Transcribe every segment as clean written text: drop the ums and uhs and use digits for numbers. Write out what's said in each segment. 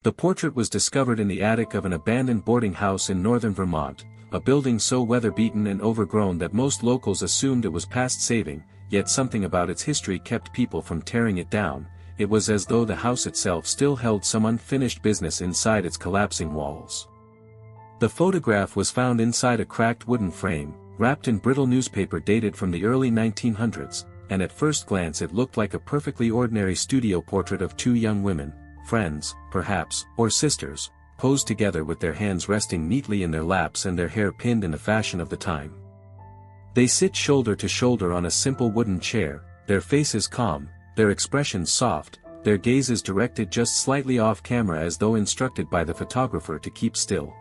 The portrait was discovered in the attic of an abandoned boarding house in northern Vermont, a building so weather-beaten and overgrown that most locals assumed it was past saving, yet something about its history kept people from tearing it down. It was as though the house itself still held some unfinished business inside its collapsing walls. The photograph was found inside a cracked wooden frame, wrapped in brittle newspaper dated from the early 1900s, and at first glance it looked like a perfectly ordinary studio portrait of two young women, friends, perhaps, or sisters, posed together with their hands resting neatly in their laps and their hair pinned in the fashion of the time. They sit shoulder to shoulder on a simple wooden chair, their faces calm, their expressions soft, their gazes directed just slightly off camera as though instructed by the photographer to keep still.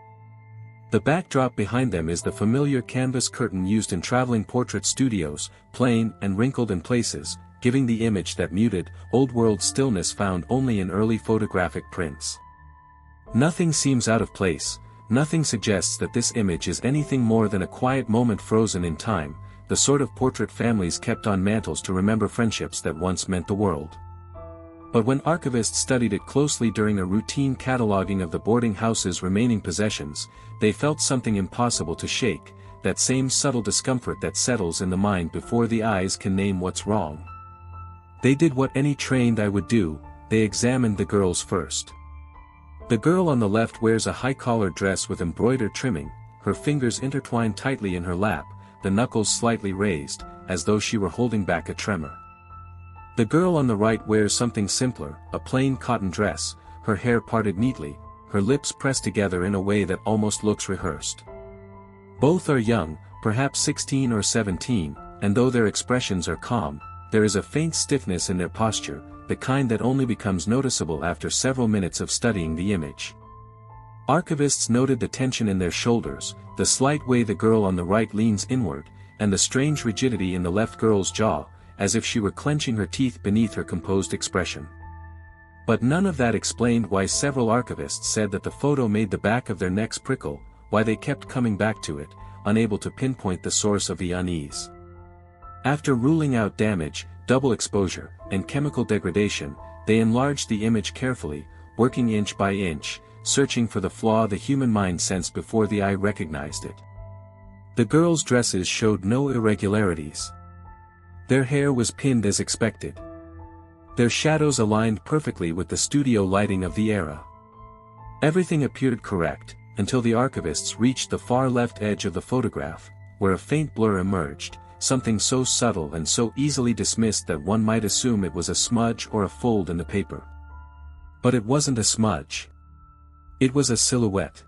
The backdrop behind them is the familiar canvas curtain used in traveling portrait studios, plain and wrinkled in places, giving the image that muted, old-world stillness found only in early photographic prints. Nothing seems out of place, nothing suggests that this image is anything more than a quiet moment frozen in time, the sort of portrait families kept on mantels to remember friendships that once meant the world. But when archivists studied it closely during a routine cataloging of the boarding house's remaining possessions, they felt something impossible to shake, that same subtle discomfort that settles in the mind before the eyes can name what's wrong. They did what any trained eye would do, they examined the girls first. The girl on the left wears a high-collared dress with embroidered trimming, her fingers intertwined tightly in her lap, the knuckles slightly raised, as though she were holding back a tremor. The girl on the right wears something simpler, a plain cotton dress, her hair parted neatly, her lips pressed together in a way that almost looks rehearsed. Both are young, perhaps 16 or 17, and though their expressions are calm, there is a faint stiffness in their posture, the kind that only becomes noticeable after several minutes of studying the image. Archivists noted the tension in their shoulders, the slight way the girl on the right leans inward, and the strange rigidity in the left girl's jaw, as if she were clenching her teeth beneath her composed expression. But none of that explained why several archivists said that the photo made the back of their necks prickle, why they kept coming back to it, unable to pinpoint the source of the unease. After ruling out damage, double exposure, and chemical degradation, they enlarged the image carefully, working inch by inch, searching for the flaw the human mind sensed before the eye recognized it. The girls' dresses showed no irregularities. Their hair was pinned as expected. Their shadows aligned perfectly with the studio lighting of the era. Everything appeared correct, until the archivists reached the far left edge of the photograph, where a faint blur emerged, something so subtle and so easily dismissed that one might assume it was a smudge or a fold in the paper. But it wasn't a smudge. It was a silhouette.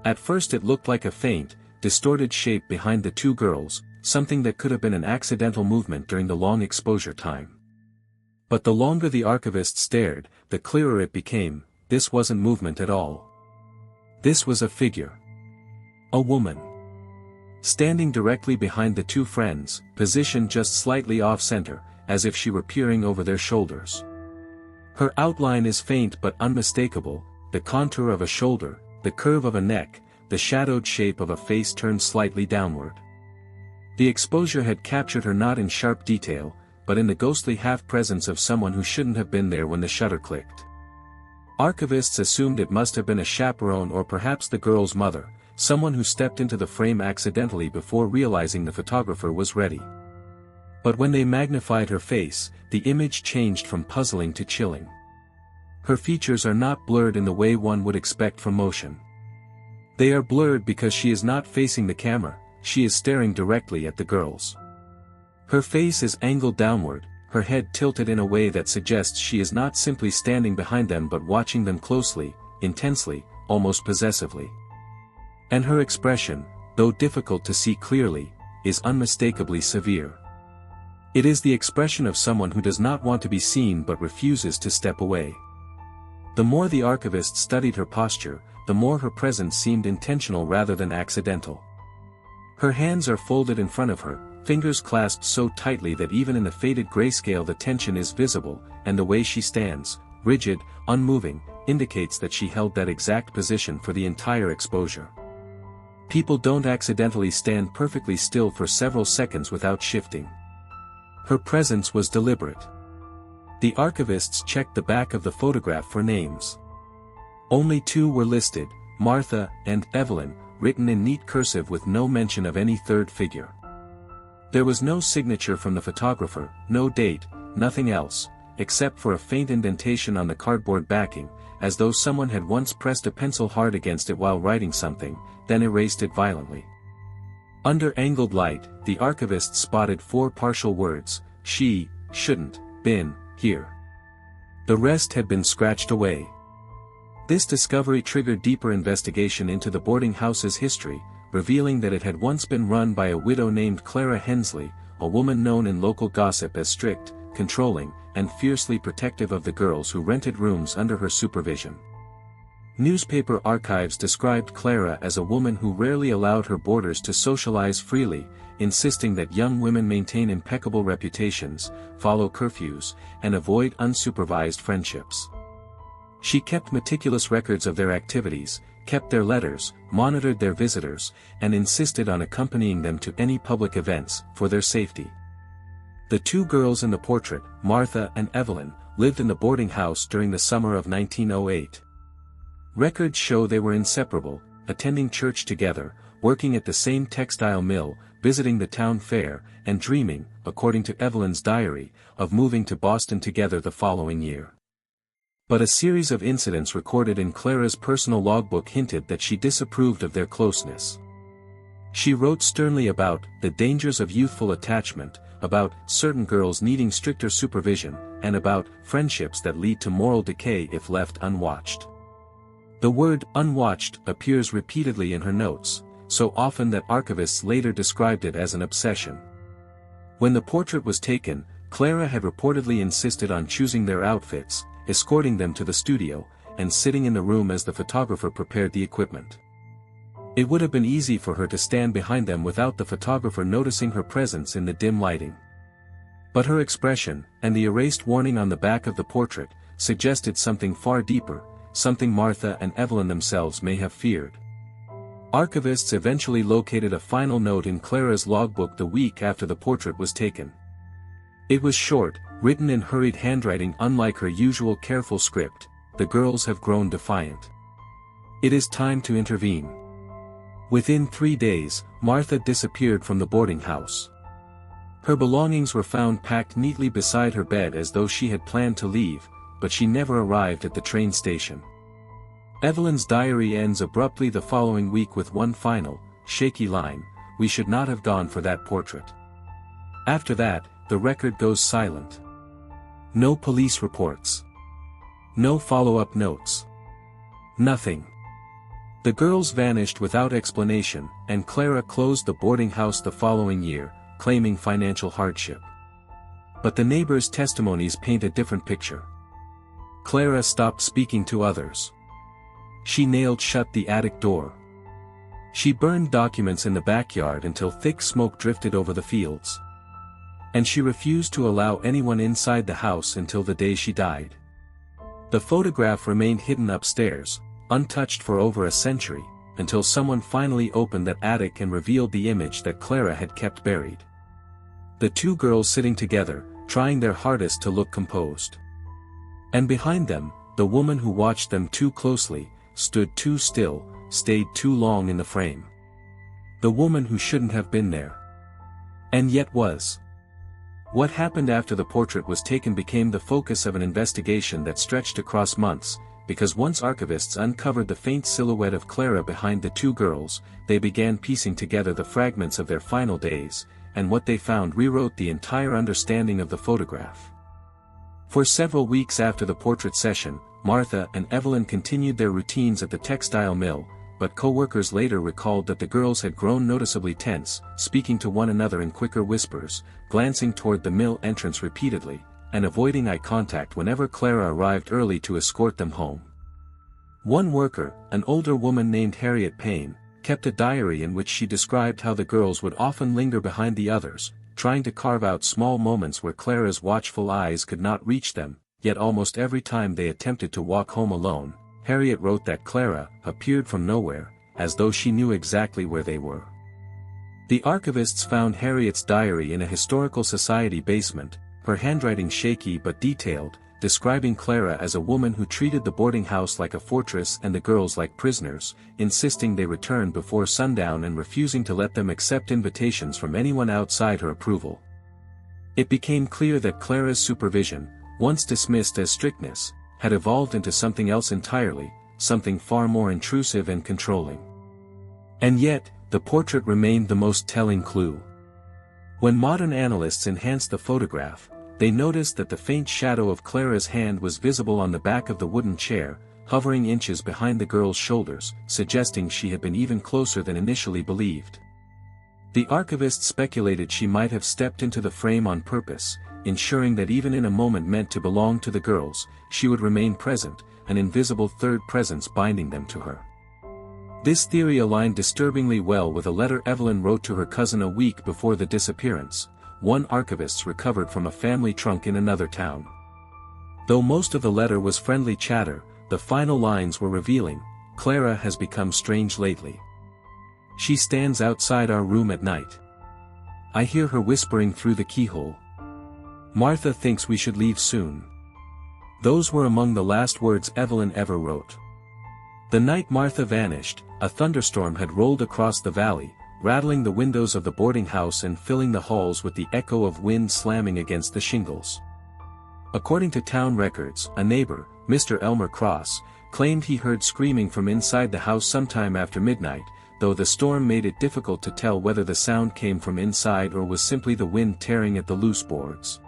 At first it looked like a faint, distorted shape behind the two girls, something that could have been an accidental movement during the long exposure time. But the longer the archivist stared, the clearer it became, this wasn't movement at all. This was a figure. A woman. Standing directly behind the two friends, positioned just slightly off-center, as if she were peering over their shoulders. Her outline is faint but unmistakable, the contour of a shoulder, the curve of a neck, the shadowed shape of a face turned slightly downward. The exposure had captured her not in sharp detail, but in the ghostly half-presence of someone who shouldn't have been there when the shutter clicked. Archivists assumed it must have been a chaperone or perhaps the girl's mother, someone who stepped into the frame accidentally before realizing the photographer was ready. But when they magnified her face, the image changed from puzzling to chilling. Her features are not blurred in the way one would expect from motion. They are blurred because she is not facing the camera, she is staring directly at the girls. Her face is angled downward, her head tilted in a way that suggests she is not simply standing behind them but watching them closely, intensely, almost possessively. And her expression, though difficult to see clearly, is unmistakably severe. It is the expression of someone who does not want to be seen but refuses to step away. The more the archivist studied her posture, the more her presence seemed intentional rather than accidental. Her hands are folded in front of her, fingers clasped so tightly that even in the faded grayscale the tension is visible, and the way she stands, rigid, unmoving, indicates that she held that exact position for the entire exposure. People don't accidentally stand perfectly still for several seconds without shifting. Her presence was deliberate. The archivists checked the back of the photograph for names. Only two were listed, Martha and Evelyn, written in neat cursive with no mention of any third figure. There was no signature from the photographer, no date, nothing else, except for a faint indentation on the cardboard backing, as though someone had once pressed a pencil hard against it while writing something, then erased it violently. Under angled light, the archivist spotted 4 partial words: she, shouldn't, been, here. The rest had been scratched away. This discovery triggered deeper investigation into the boarding house's history, revealing that it had once been run by a widow named Clara Hensley, a woman known in local gossip as strict, controlling, and fiercely protective of the girls who rented rooms under her supervision. Newspaper archives described Clara as a woman who rarely allowed her boarders to socialize freely, insisting that young women maintain impeccable reputations, follow curfews, and avoid unsupervised friendships. She kept meticulous records of their activities, kept their letters, monitored their visitors, and insisted on accompanying them to any public events, for their safety. The 2 girls in the portrait, Martha and Evelyn, lived in the boarding house during the summer of 1908. Records show they were inseparable, attending church together, working at the same textile mill, visiting the town fair, and dreaming, according to Evelyn's diary, of moving to Boston together the following year. But a series of incidents recorded in Clara's personal logbook hinted that she disapproved of their closeness. She wrote sternly about the dangers of youthful attachment, about certain girls needing stricter supervision, and about friendships that lead to moral decay if left unwatched. The word unwatched appears repeatedly in her notes, so often that archivists later described it as an obsession. When the portrait was taken, Clara had reportedly insisted on choosing their outfits, escorting them to the studio, and sitting in the room as the photographer prepared the equipment. It would have been easy for her to stand behind them without the photographer noticing her presence in the dim lighting. But her expression, and the erased warning on the back of the portrait, suggested something far deeper, something Martha and Evelyn themselves may have feared. Archivists eventually located a final note in Clara's logbook the week after the portrait was taken. It was short, written in hurried handwriting unlike her usual careful script: "The girls have grown defiant. It is time to intervene." Within 3 days, Martha disappeared from the boarding house. Her belongings were found packed neatly beside her bed as though she had planned to leave, but she never arrived at the train station. Evelyn's diary ends abruptly the following week with one final, shaky line: "We should not have gone for that portrait." After that, the record goes silent. No police reports. No follow-up notes. Nothing. The girls vanished without explanation, and Clara closed the boarding house the following year, claiming financial hardship. But the neighbors' testimonies paint a different picture. Clara stopped speaking to others. She nailed shut the attic door. She burned documents in the backyard until thick smoke drifted over the fields. And she refused to allow anyone inside the house until the day she died. The photograph remained hidden upstairs, untouched for over a century, until someone finally opened that attic and revealed the image that Clara had kept buried. The 2 girls sitting together, trying their hardest to look composed. And behind them, the woman who watched them too closely, stood too still, stayed too long in the frame. The woman who shouldn't have been there. And yet was. What happened after the portrait was taken became the focus of an investigation that stretched across months, because once archivists uncovered the faint silhouette of Clara behind the 2 girls, they began piecing together the fragments of their final days, and what they found rewrote the entire understanding of the photograph. For several weeks after the portrait session, Martha and Evelyn continued their routines at the textile mill, but co-workers later recalled that the girls had grown noticeably tense, speaking to one another in quicker whispers, glancing toward the mill entrance repeatedly, and avoiding eye contact whenever Clara arrived early to escort them home. One worker, an older woman named Harriet Payne, kept a diary in which she described how the girls would often linger behind the others, trying to carve out small moments where Clara's watchful eyes could not reach them, yet almost every time they attempted to walk home alone, Harriet wrote that Clara appeared from nowhere, as though she knew exactly where they were. The archivists found Harriet's diary in a historical society basement, her handwriting shaky but detailed, describing Clara as a woman who treated the boarding house like a fortress and the girls like prisoners, insisting they return before sundown and refusing to let them accept invitations from anyone outside her approval. It became clear that Clara's supervision, once dismissed as strictness, had evolved into something else entirely, something far more intrusive and controlling. And yet, the portrait remained the most telling clue. When modern analysts enhanced the photograph, they noticed that the faint shadow of Clara's hand was visible on the back of the wooden chair, hovering inches behind the girl's shoulders, suggesting she had been even closer than initially believed. The archivists speculated she might have stepped into the frame on purpose, ensuring that even in a moment meant to belong to the girls, she would remain present, an invisible third presence binding them to her. This theory aligned disturbingly well with a letter Evelyn wrote to her cousin a week before the disappearance, one archivist recovered from a family trunk in another town. Though most of the letter was friendly chatter, the final lines were revealing. Clara has become strange lately. She stands outside our room at night. I hear her whispering through the keyhole. Martha thinks we should leave soon. Those were among the last words Evelyn ever wrote. The night Martha vanished, a thunderstorm had rolled across the valley, rattling the windows of the boarding house and filling the halls with the echo of wind slamming against the shingles. According to town records, a neighbor, Mr. Elmer Cross, claimed he heard screaming from inside the house sometime after midnight, though the storm made it difficult to tell whether the sound came from inside or was simply the wind tearing at the loose boards.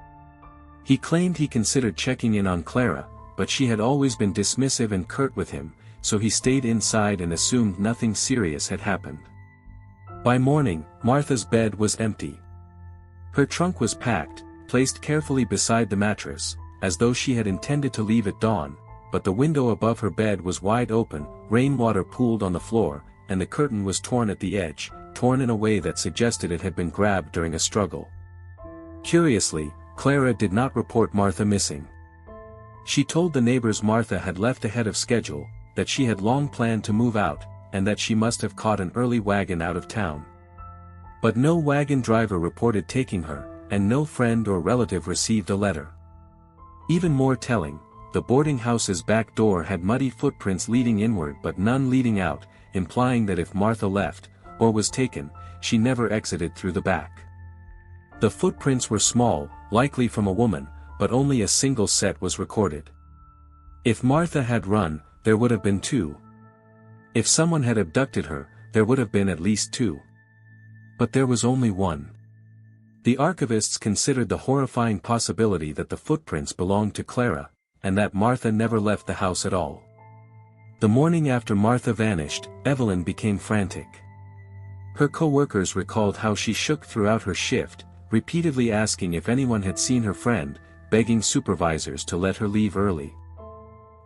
He claimed he considered checking in on Clara, but she had always been dismissive and curt with him, so he stayed inside and assumed nothing serious had happened. By morning, Martha's bed was empty. Her trunk was packed, placed carefully beside the mattress, as though she had intended to leave at dawn, but the window above her bed was wide open, rainwater pooled on the floor, and the curtain was torn at the edge, torn in a way that suggested it had been grabbed during a struggle. Curiously, Clara did not report Martha missing. She told the neighbors Martha had left ahead of schedule, that she had long planned to move out, and that she must have caught an early wagon out of town. But no wagon driver reported taking her, and no friend or relative received a letter. Even more telling, the boarding house's back door had muddy footprints leading inward but none leading out, implying that if Martha left, or was taken, she never exited through the back. The footprints were small, likely from a woman, but only a single set was recorded. If Martha had run, there would have been two. If someone had abducted her, there would have been at least two. But there was only one. The archivists considered the horrifying possibility that the footprints belonged to Clara, and that Martha never left the house at all. The morning after Martha vanished, Evelyn became frantic. Her co-workers recalled how she shook throughout her shift, repeatedly asking if anyone had seen her friend, begging supervisors to let her leave early.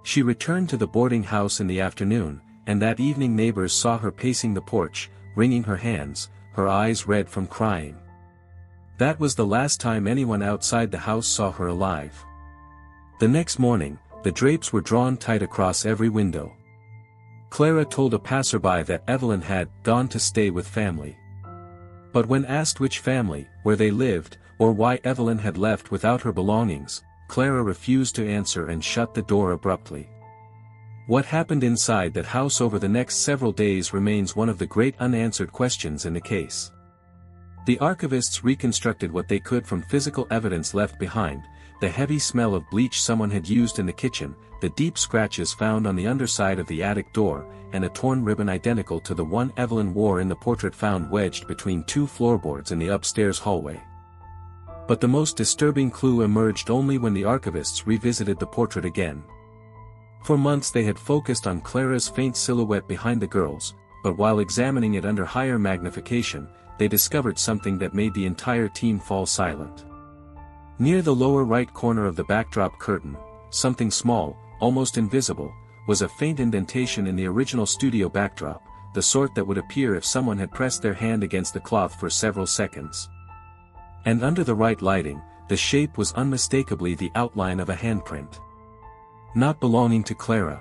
She returned to the boarding house in the afternoon, and that evening neighbors saw her pacing the porch, wringing her hands, her eyes red from crying. That was the last time anyone outside the house saw her alive. The next morning, the drapes were drawn tight across every window. Clara told a passerby that Evelyn had gone to stay with family. But when asked which family, where they lived, or why Evelyn had left without her belongings, Clara refused to answer and shut the door abruptly. What happened inside that house over the next several days remains one of the great unanswered questions in the case. The archivists reconstructed what they could from physical evidence left behind: the heavy smell of bleach someone had used in the kitchen, the deep scratches found on the underside of the attic door, and a torn ribbon identical to the one Evelyn wore in the portrait found wedged between two floorboards in the upstairs hallway. But the most disturbing clue emerged only when the archivists revisited the portrait again. For months they had focused on Clara's faint silhouette behind the girls, but while examining it under higher magnification, they discovered something that made the entire team fall silent. Near the lower right corner of the backdrop curtain, something small, almost invisible, was a faint indentation in the original studio backdrop, the sort that would appear if someone had pressed their hand against the cloth for several seconds. And under the right lighting, the shape was unmistakably the outline of a handprint. Not belonging to Clara.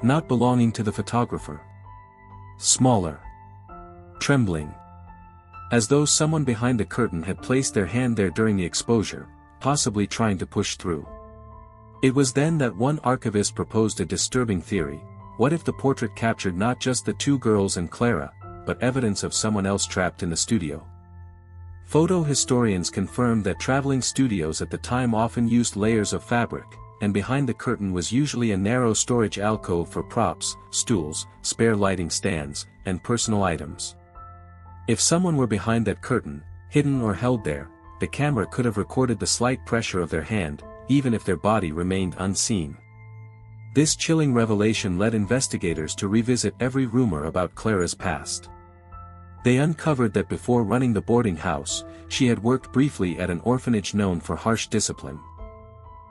Not belonging to the photographer. Smaller. Trembling. As though someone behind the curtain had placed their hand there during the exposure, possibly trying to push through. It was then that one archivist proposed a disturbing theory: what if the portrait captured not just the two girls and Clara, but evidence of someone else trapped in the studio? Photo historians confirmed that traveling studios at the time often used layers of fabric, and behind the curtain was usually a narrow storage alcove for props, stools, spare lighting stands, and personal items. If someone were behind that curtain, hidden or held there, the camera could have recorded the slight pressure of their hand, even if their body remained unseen. This chilling revelation led investigators to revisit every rumor about Clara's past. They uncovered that before running the boarding house, she had worked briefly at an orphanage known for harsh discipline.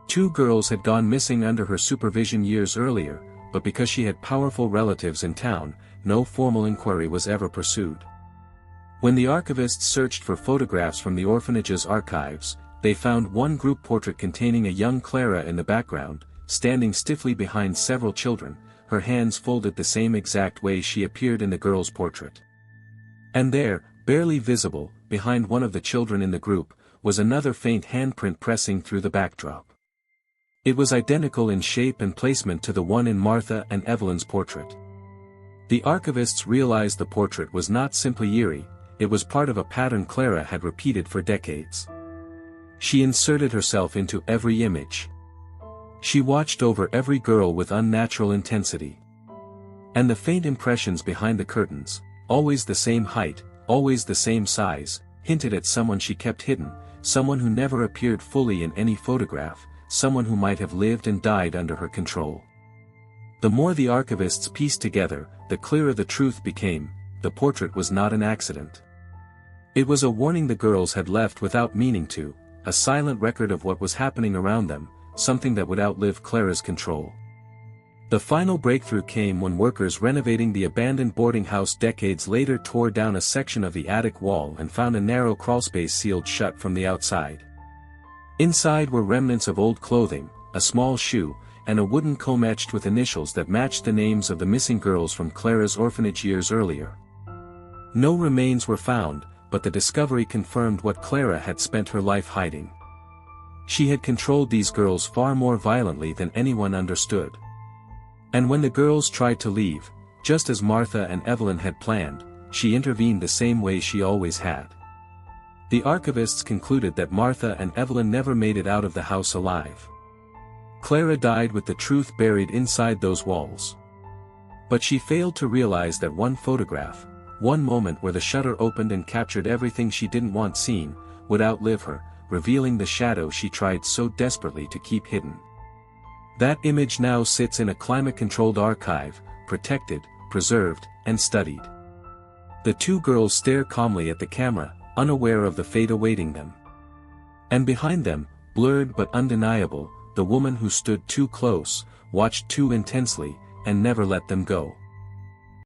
Two girls had gone missing under her supervision years earlier, but because she had powerful relatives in town, no formal inquiry was ever pursued. When the archivists searched for photographs from the orphanage's archives, they found one group portrait containing a young Clara in the background, standing stiffly behind several children, her hands folded the same exact way she appeared in the girl's portrait. And there, barely visible, behind one of the children in the group, was another faint handprint pressing through the backdrop. It was identical in shape and placement to the one in Martha and Evelyn's portrait. The archivists realized the portrait was not simply eerie, it was part of a pattern Clara had repeated for decades. She inserted herself into every image. She watched over every girl with unnatural intensity. And the faint impressions behind the curtains, always the same height, always the same size, hinted at someone she kept hidden, someone who never appeared fully in any photograph, someone who might have lived and died under her control. The more the archivists pieced together, the clearer the truth became: the portrait was not an accident. It was a warning the girls had left without meaning to, a silent record of what was happening around them, something that would outlive Clara's control. The final breakthrough came when workers renovating the abandoned boarding house decades later tore down a section of the attic wall and found a narrow crawlspace sealed shut from the outside. Inside were remnants of old clothing, a small shoe, and a wooden comb etched with initials that matched the names of the missing girls from Clara's orphanage years earlier. No remains were found, but the discovery confirmed what Clara had spent her life hiding. She had controlled these girls far more violently than anyone understood. And when the girls tried to leave, just as Martha and Evelyn had planned, she intervened the same way she always had. The archivists concluded that Martha and Evelyn never made it out of the house alive. Clara died with the truth buried inside those walls. But she failed to realize that one photograph, one moment where the shutter opened and captured everything she didn't want seen, would outlive her, revealing the shadow she tried so desperately to keep hidden. That image now sits in a climate-controlled archive, protected, preserved, and studied. The two girls stare calmly at the camera, unaware of the fate awaiting them. And behind them, blurred but undeniable, the woman who stood too close, watched too intensely, and never let them go.